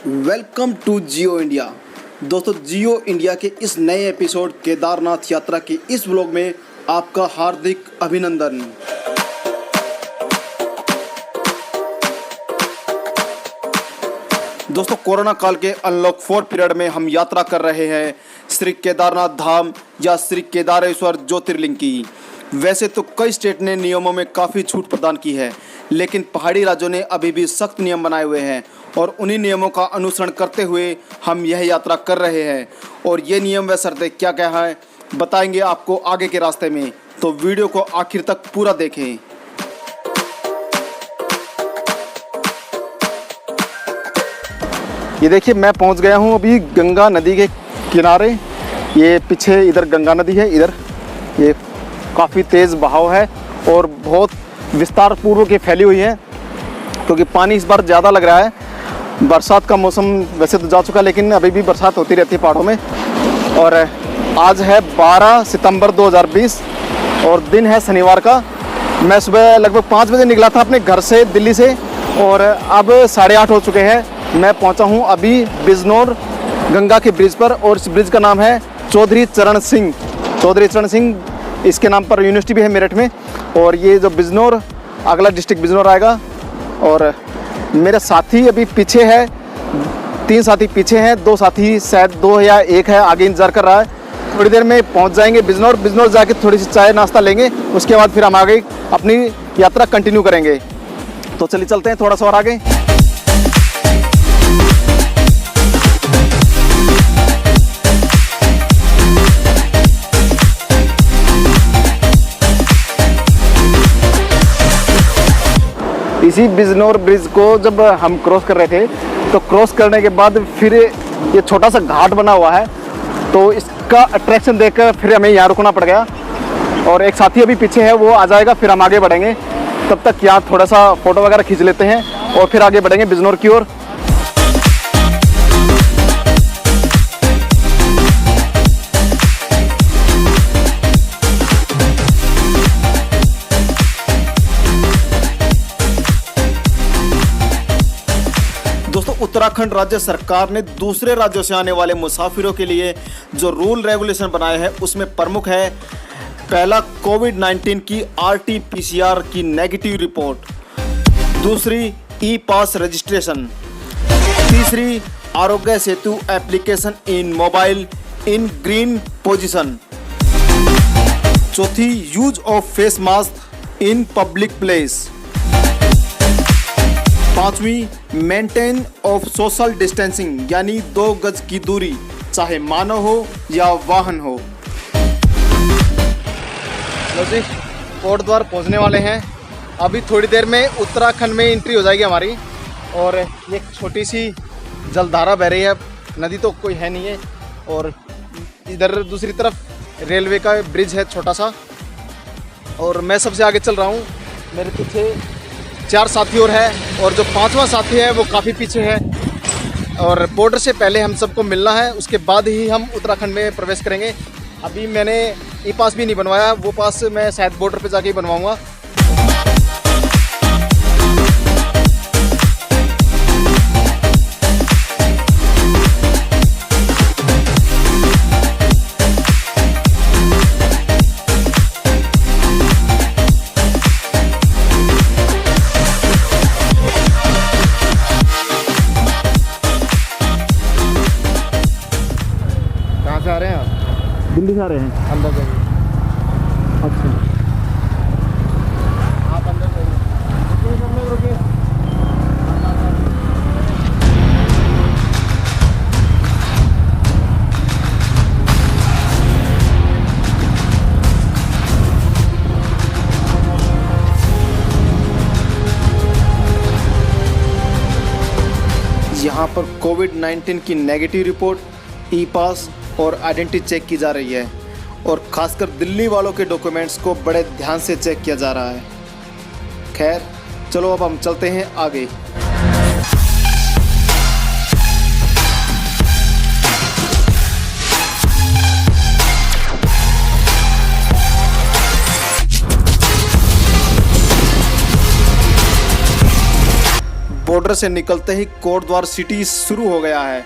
Welcome to Jio India. दोस्तों, जियो India के इस नए एपिसोड केदारनाथ यात्रा के इस व्लॉग में आपका हार्दिक अभिनंदन। दोस्तों, कोरोना काल के अनलॉक 4 पीरियड में हम यात्रा कर रहे हैं श्री केदारनाथ धाम या श्री केदारेश्वर ज्योतिर्लिंग की। वैसे तो कई स्टेट ने नियमों में काफ़ी छूट प्रदान की है, लेकिन पहाड़ी राज्यों ने अभी भी सख्त नियम बनाए हुए हैं और उन्हीं नियमों का अनुसरण करते हुए हम यह यात्रा कर रहे हैं। और ये नियम व शर्तें क्या क्या हैं बताएंगे आपको आगे के रास्ते में, तो वीडियो को आखिर तक पूरा देखें। ये देखिए, मैं पहुंच गया हूं अभी गंगा नदी के किनारे। ये पीछे इधर गंगा नदी है, इधर ये काफ़ी तेज़ बहाव है और बहुत विस्तार पूर्वक ये फैली हुई है, क्योंकि पानी इस बार ज़्यादा लग रहा है। बरसात का मौसम वैसे तो जा चुका, लेकिन अभी भी बरसात होती रहती है पहाड़ों में। और आज है 12 सितंबर 2020 और दिन है शनिवार का। मैं सुबह लगभग 5 बजे निकला था अपने घर से, दिल्ली से, और अब 8:30 हो चुके हैं। मैं पहुंचा हूं अभी बिजनौर गंगा के ब्रिज पर, और इस ब्रिज का नाम है चौधरी चरण सिंह। इसके नाम पर यूनिवर्सिटी भी है मेरठ में। और ये जो बिजनौर, अगला डिस्ट्रिक्ट बिजनौर आएगा। और मेरे साथी अभी पीछे है, 3 साथी पीछे हैं, 2 साथी शायद 2 या 1 है आगे इंतज़ार कर रहा है। थोड़ी देर में पहुंच जाएंगे बिजनौर जाके थोड़ी सी चाय नाश्ता लेंगे, उसके बाद फिर हम आगे अपनी यात्रा कंटिन्यू करेंगे। तो चलिए चलते हैं थोड़ा सा और आगे। इसी बिजनौर ब्रिज को जब हम क्रॉस कर रहे थे, तो क्रॉस करने के बाद फिर ये छोटा सा घाट बना हुआ है, तो इसका अट्रैक्शन देखकर फिर हमें यहाँ रुकना पड़ गया। और एक साथी अभी पीछे है, वो आ जाएगा, फिर हम आगे बढ़ेंगे। तब तक यहाँ थोड़ा सा फ़ोटो वगैरह खींच लेते हैं और फिर आगे बढ़ेंगे बिजनौर की ओर। दोस्तों, उत्तराखंड राज्य सरकार ने दूसरे राज्यों से आने वाले मुसाफिरों के लिए जो रूल रेगुलेशन बनाए हैं, उसमें प्रमुख है पहला, कोविड-19 की RT-PCR की नेगेटिव रिपोर्ट। दूसरी, ई पास रजिस्ट्रेशन। तीसरी, Aarogya Setu application in mobile in green position. चौथी, use of face mask in public place. पांचवी, मेंटेन ऑफ सोशल डिस्टेंसिंग, यानी 2 गज की दूरी, चाहे मानव हो या वाहन हो। लो जी, कोट द्वार पहुंचने वाले हैं। अभी थोड़ी देर में उत्तराखंड में एंट्री हो जाएगी हमारी। और ये छोटी सी जलधारा बह रही है, नदी तो कोई है नहीं है। और इधर दूसरी तरफ रेलवे का ब्रिज है छोटा सा, और मैं सबसे आगे चल रहा हूँ। मेरे पीछे 4 साथी और है, और जो 5वां साथी है वो काफ़ी पीछे है। और बॉर्डर से पहले हम सबको मिलना है, उसके बाद ही हम उत्तराखंड में प्रवेश करेंगे। अभी मैंने ई पास भी नहीं बनवाया, वो पास मैं शायद बॉर्डर पे जाके ही बनवाऊंगा। कहाँ से आ रहे हैं आप? दिल्ली से आ रहे हैं। अंदर जाइए। अच्छा, आप अंदर जाइए। रुकिए। यहाँ पर कोविड-19 की नेगेटिव रिपोर्ट, ई पास और आइडेंटिटी चेक की जा रही है, और खासकर दिल्ली वालों के डॉक्यूमेंट्स को बड़े ध्यान से चेक किया जा रहा है। खैर, चलो अब हम चलते हैं आगे। बॉर्डर से निकलते ही कोटद्वार सिटी शुरू हो गया है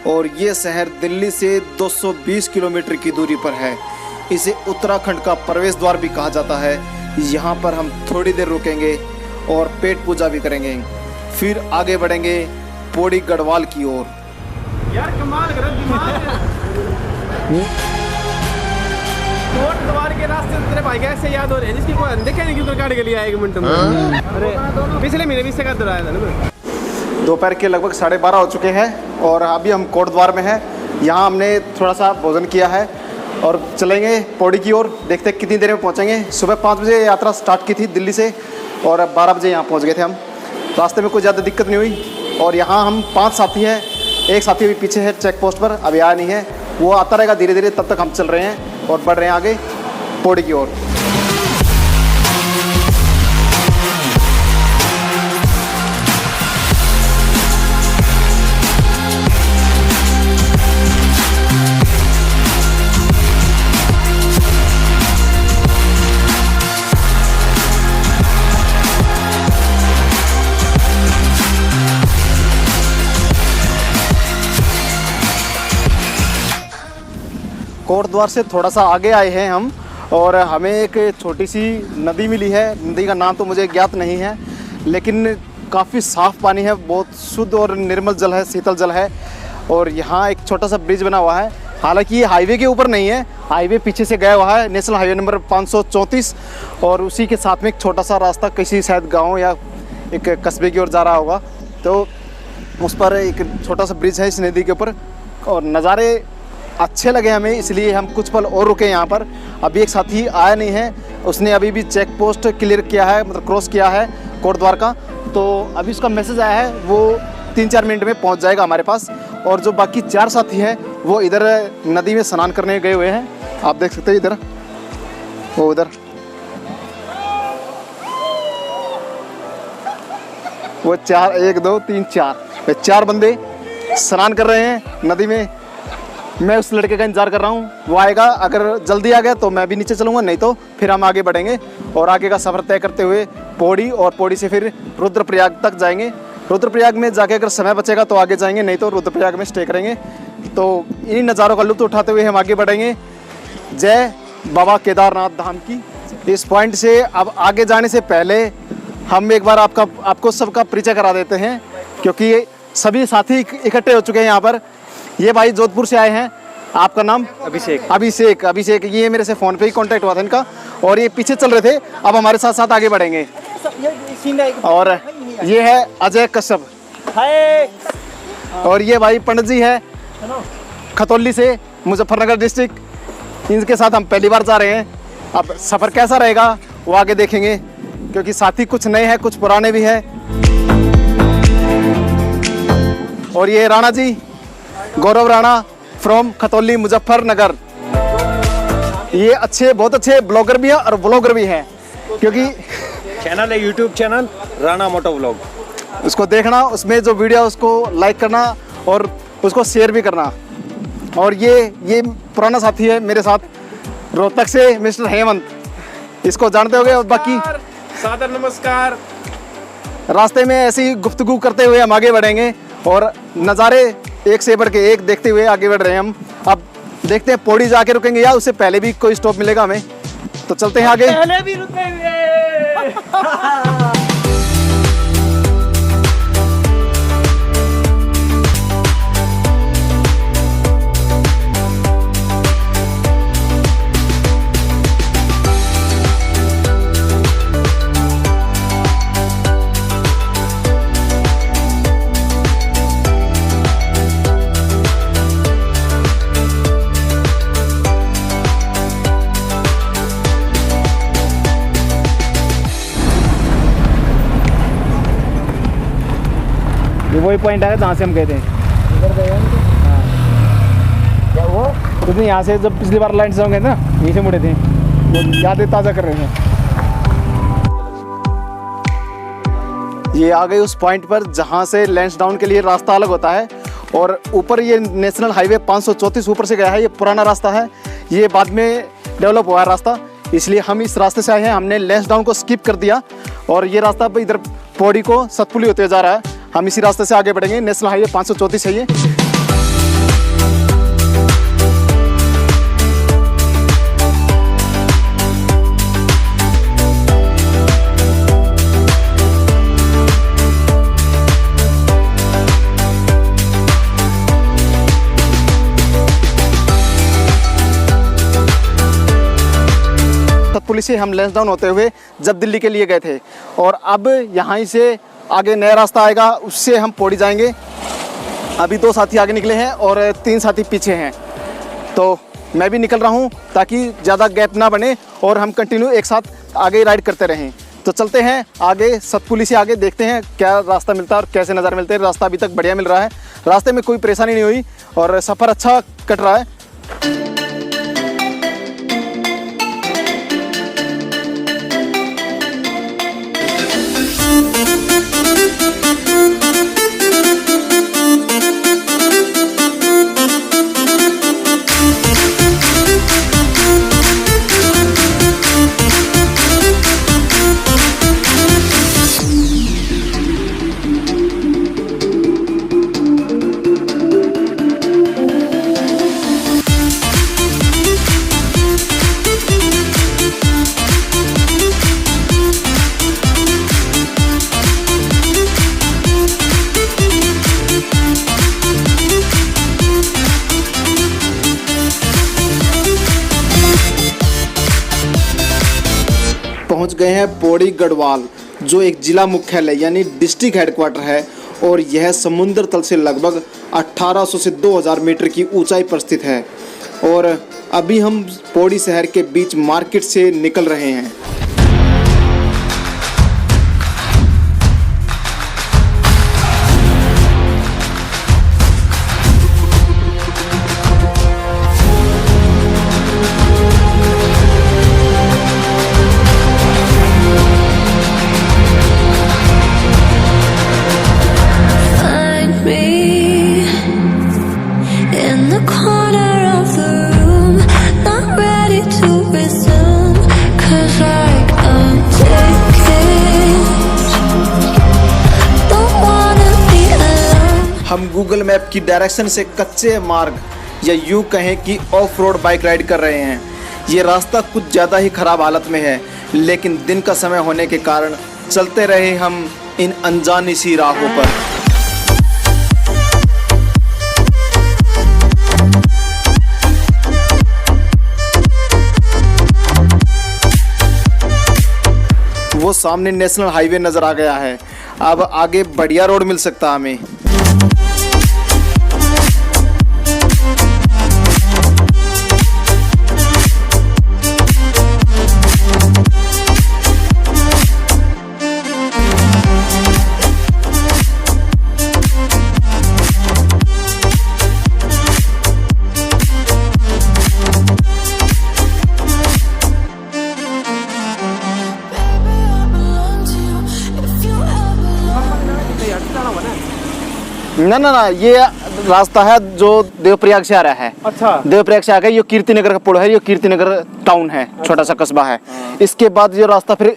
और ये शहर दिल्ली से 220 किलोमीटर की दूरी पर है। इसे उत्तराखंड का प्रवेश द्वार भी कहा जाता है। यहाँ पर हम थोड़ी देर रुकेंगे और पेट पूजा भी करेंगे, फिर आगे बढ़ेंगे पौड़ी गढ़वाल की ओर। यार कमाल कर कोटद्वार के रास्ते तेरे भाई कैसे याद हो रहे हैं जिसकी कोई देखे नहीं क्यों काट के लिया 1 मिनट में। अरे पिछले महीने भी इससे काट आया था ना। दोपहर के लगभग 12:30 हो चुके हैं और अभी हम कोटद्वार में हैं। यहाँ हमने थोड़ा सा भोजन किया है और चलेंगे पौड़ी की ओर। देखते हैं कितनी देर में पहुँचेंगे। सुबह 5 बजे यात्रा स्टार्ट की थी दिल्ली से और अब 12 बजे यहाँ पहुँच गए थे हम। रास्ते में कोई ज़्यादा दिक्कत नहीं हुई और यहाँ हम 5 साथी हैं। एक साथी अभी पीछे है चेक पोस्ट पर, अभी आया नहीं है, वो आता रहेगा धीरे धीरे। तब तक हम चल रहे हैं और बढ़ रहे हैं आगे पौड़ी की ओर। कोटद्वार से थोड़ा सा आगे आए हैं हम और हमें एक छोटी सी नदी मिली है। नदी का नाम तो मुझे ज्ञात नहीं है, लेकिन काफ़ी साफ़ पानी है, बहुत शुद्ध और निर्मल जल है, शीतल जल है। और यहाँ एक छोटा सा ब्रिज बना हुआ है। हालांकि ये हाईवे के ऊपर नहीं है, हाईवे पीछे से गया हुआ है, नेशनल हाईवे नंबर 534। और उसी के साथ में एक छोटा सा रास्ता किसी शायद गाँव या एक कस्बे की ओर जा रहा होगा, तो उस पर एक छोटा सा ब्रिज है इस नदी के ऊपर। और नज़ारे अच्छे लगे हमें, इसलिए हम कुछ पल और रुके यहाँ पर। अभी एक साथी आया नहीं है, उसने अभी भी चेक पोस्ट क्लियर किया है, मतलब क्रॉस किया है कोटद्वार का। तो अभी उसका मैसेज आया है, वो 3-4 मिनट में पहुँच जाएगा हमारे पास। और जो बाकी 4 साथी हैं वो इधर नदी में स्नान करने गए हुए हैं। आप देख सकते हैं इधर, वो उधर वो 4 1 2 3 4 बंदे स्नान कर रहे हैं नदी में। मैं उस लड़के का इंतज़ार कर रहा हूँ, वो आएगा। अगर जल्दी आ गया तो मैं भी नीचे चलूँगा, नहीं तो फिर हम आगे बढ़ेंगे और आगे का सफ़र तय करते हुए पौड़ी, और पौड़ी से फिर रुद्रप्रयाग तक जाएंगे। रुद्रप्रयाग में जाके अगर समय बचेगा तो आगे जाएंगे, नहीं तो रुद्रप्रयाग में स्टे करेंगे। तो इन्हीं नज़ारों का लुत्फ़ उठाते हुए हम आगे बढ़ेंगे। जय बाबा केदारनाथ धाम की। इस पॉइंट से अब आगे जाने से पहले हम एक बार आपको सबका परिचय करा देते हैं, क्योंकि सभी साथी इकट्ठे हो चुके हैं यहाँ पर। ये भाई जोधपुर से आए हैं। आपका नाम? अभिषेक। ये मेरे से फ़ोन पे ही कांटेक्ट हुआ था इनका और ये पीछे चल रहे थे, अब हमारे साथ साथ आगे बढ़ेंगे। और ये है अजय कश्यप, और ये भाई पंडित जी है खतौली से, मुजफ्फरनगर डिस्ट्रिक्ट। इनके साथ हम पहली बार जा रहे हैं। अब सफ़र कैसा रहेगा वो आगे देखेंगे, क्योंकि साथी कुछ नए हैं, कुछ पुराने भी हैं। और ये राणा जी, गौरव राणा फ्रॉम खतौली मुजफ्फरनगर। ये बहुत अच्छे ब्लॉगर भी हैं और व्लॉगर भी हैं, क्योंकि चैनल है YouTube channel Rana moto vlog, उसको देखना, उसमें जो वीडियो उसको लाइक करना और उसको शेयर भी करना। और ये पुराना साथी है मेरे साथ, रोहतक से मिस्टर हेमंत, इसको जानते होंगे। और बाकी सादर नमस्कार। रास्ते में ऐसी गुफ्तगू करते हुए हम आगे बढ़ेंगे और नज़ारे एक से बढ़ के एक देखते हुए आगे बढ़ रहे हैं हम। अब देखते हैं पौड़ी जाके रुकेंगे या उससे पहले भी कोई स्टॉप मिलेगा हमें, तो चलते हैं आगे। पहले भी रुके हुए। ये वही पॉइंट है जहाँ से हम गए थे। इधर गए हैं क्या वो? कुछ नहीं, यहाँ से जब पिछली बार लाइन से हम गए थे ना, यहीं से मुड़े थे, वो यादें ताज़ा कर रहे हैं। ये आ गए उस पॉइंट पर जहाँ से लैंसडाउन के लिए रास्ता अलग होता है। और ऊपर ये नेशनल हाईवे 534 ऊपर से गया है, ये पुराना रास्ता है, ये बाद में डेवलप हुआ है रास्ता, इसलिए हम इस रास्ते से आए हैं। हमने लैंसडाउन को स्किप कर दिया और ये रास्ता इधर पौड़ी को सतपुली होते जा रहा है। हम इसी रास्ते से आगे बढ़ेंगे। नेशनल हाईवे 534 है ये। पुलिस से हम लैंसडाउन होते हुए जब दिल्ली के लिए गए थे और अब यहाँ से आगे नया रास्ता आएगा, उससे हम पौड़ी जाएंगे। अभी 2 साथी आगे निकले हैं और 3 साथी पीछे हैं, तो मैं भी निकल रहा हूँ ताकि ज़्यादा गैप ना बने और हम कंटिन्यू एक साथ आगे राइड करते रहें। तो चलते हैं आगे सतपुली से आगे, देखते हैं क्या रास्ता मिलता है और कैसे नज़ारे मिलते हैं। रास्ता अभी तक बढ़िया मिल रहा है, रास्ते में कोई परेशानी नहीं हुई और सफ़र अच्छा कट रहा है। पहुंच गए हैं पौड़ी गढ़वाल, जो एक जिला मुख्यालय यानी डिस्ट्रिक्ट हेडक्वार्टर है और यह समुद्र तल से लगभग 1800 से 2000 मीटर की ऊंचाई पर स्थित है। और अभी हम पौड़ी शहर के बीच मार्केट से निकल रहे हैं। हम गूगल मैप की डायरेक्शन से कच्चे मार्ग या यूं कहें कि ऑफ रोड बाइक राइड कर रहे हैं। ये रास्ता कुछ ज़्यादा ही ख़राब हालत में है, लेकिन दिन का समय होने के कारण चलते रहे हम इन अनजानी सी राहों पर। वो सामने नेशनल हाईवे नज़र आ गया है। अब आगे बढ़िया रोड मिल सकता है हमें। ना ना ना, ये रास्ता है जो देवप्रयाग से आ रहा है। अच्छा। देवप्रयाग से आ गया, ये कीर्तिनगर का पुल है, ये कीर्तिनगर टाउन है, छोटा सा कस्बा है। इसके बाद ये रास्ता फिर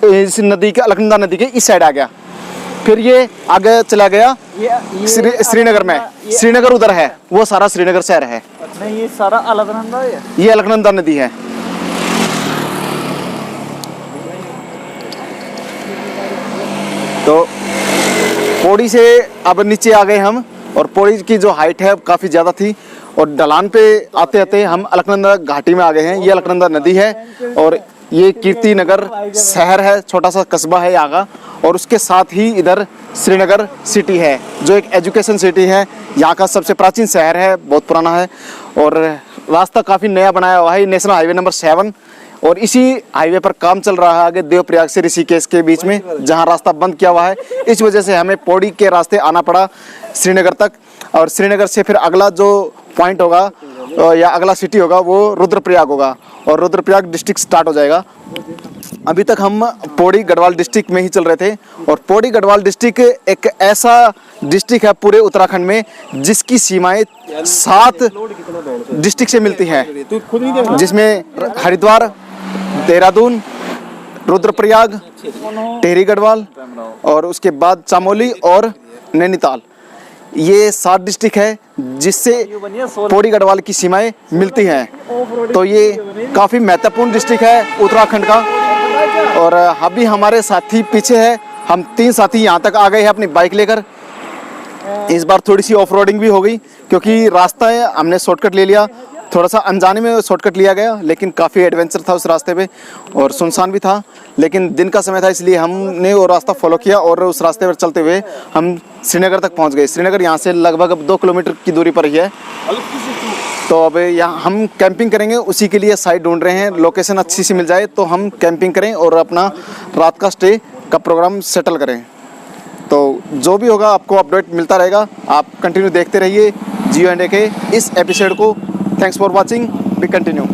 इस नदी के, अलकनंदा नदी के इस साइड आ गया, फिर ये आगे चला गया श्रीनगर में। श्रीनगर उधर है, वो सारा श्रीनगर शहर है। नहीं, ये सारा अलकनंदा है, ये अलकनंदा नदी है। तो पौड़ी से अब नीचे आ गए हम, और पौड़ी की जो हाइट है काफ़ी ज़्यादा थी और ढलान पे आते आते हम अलकनंदा घाटी में आ गए हैं। ये अलकनंदा नदी है और ये कीर्तिनगर शहर है, छोटा सा कस्बा है यहाँ का। और उसके साथ ही इधर श्रीनगर सिटी है, जो एक एजुकेशन सिटी है, यहाँ का सबसे प्राचीन शहर है, बहुत पुराना है। और रास्ता काफ़ी नया बनाया हुआ है, नेशनल हाईवे नंबर 7। और इसी हाईवे पर काम चल रहा है आगे देवप्रयाग से ऋषिकेश के बीच में, जहां रास्ता बंद किया हुआ है। इस वजह से हमें पौड़ी के रास्ते आना पड़ा श्रीनगर तक, और श्रीनगर से फिर अगला जो पॉइंट होगा या अगला सिटी होगा वो रुद्रप्रयाग होगा, और रुद्रप्रयाग डिस्ट्रिक्ट स्टार्ट हो जाएगा। अभी तक हम पौड़ी गढ़वाल डिस्ट्रिक्ट में ही चल रहे थे, और पौड़ी गढ़वाल डिस्ट्रिक्ट एक ऐसा डिस्ट्रिक्ट है पूरे उत्तराखंड में जिसकी सीमाएं 7 डिस्ट्रिक्ट से मिलती हैं, जिसमें हरिद्वार, देहरादून, रुद्रप्रयाग, टिहरी गढ़वाल और उसके बाद चमोली और नैनीताल। ये 7 डिस्ट्रिक्ट है जिससे पौड़ी गढ़वाल की सीमाएं मिलती हैं। तो ये काफ़ी महत्वपूर्ण डिस्ट्रिक्ट है उत्तराखंड का। और अभी हमारे साथी पीछे है, हम 3 साथी यहाँ तक आ गए हैं अपनी बाइक लेकर। इस बार थोड़ी सी ऑफ रोडिंग भी हो गई क्योंकि रास्ता है, हमने शॉर्टकट ले लिया। थोड़ा सा अनजाने में शॉर्टकट लिया गया, लेकिन काफ़ी एडवेंचर था उस रास्ते पे और सुनसान भी था। लेकिन दिन का समय था इसलिए हमने वो रास्ता फॉलो किया और उस रास्ते पर चलते हुए हम श्रीनगर तक पहुंच गए। श्रीनगर यहाँ से लगभग अब 2 किलोमीटर की दूरी पर ही है। तो अब यहाँ हम कैंपिंग करेंगे, उसी के लिए साइट ढूंढ रहे हैं। लोकेशन अच्छी सी मिल जाए तो हम कैंपिंग करें और अपना रात का स्टे का प्रोग्राम सेटल करें। तो जो भी होगा आपको अपडेट मिलता रहेगा। आप कंटिन्यू देखते रहिए जियो एंड के इस एपिसोड को। Thanks for watching, we continue.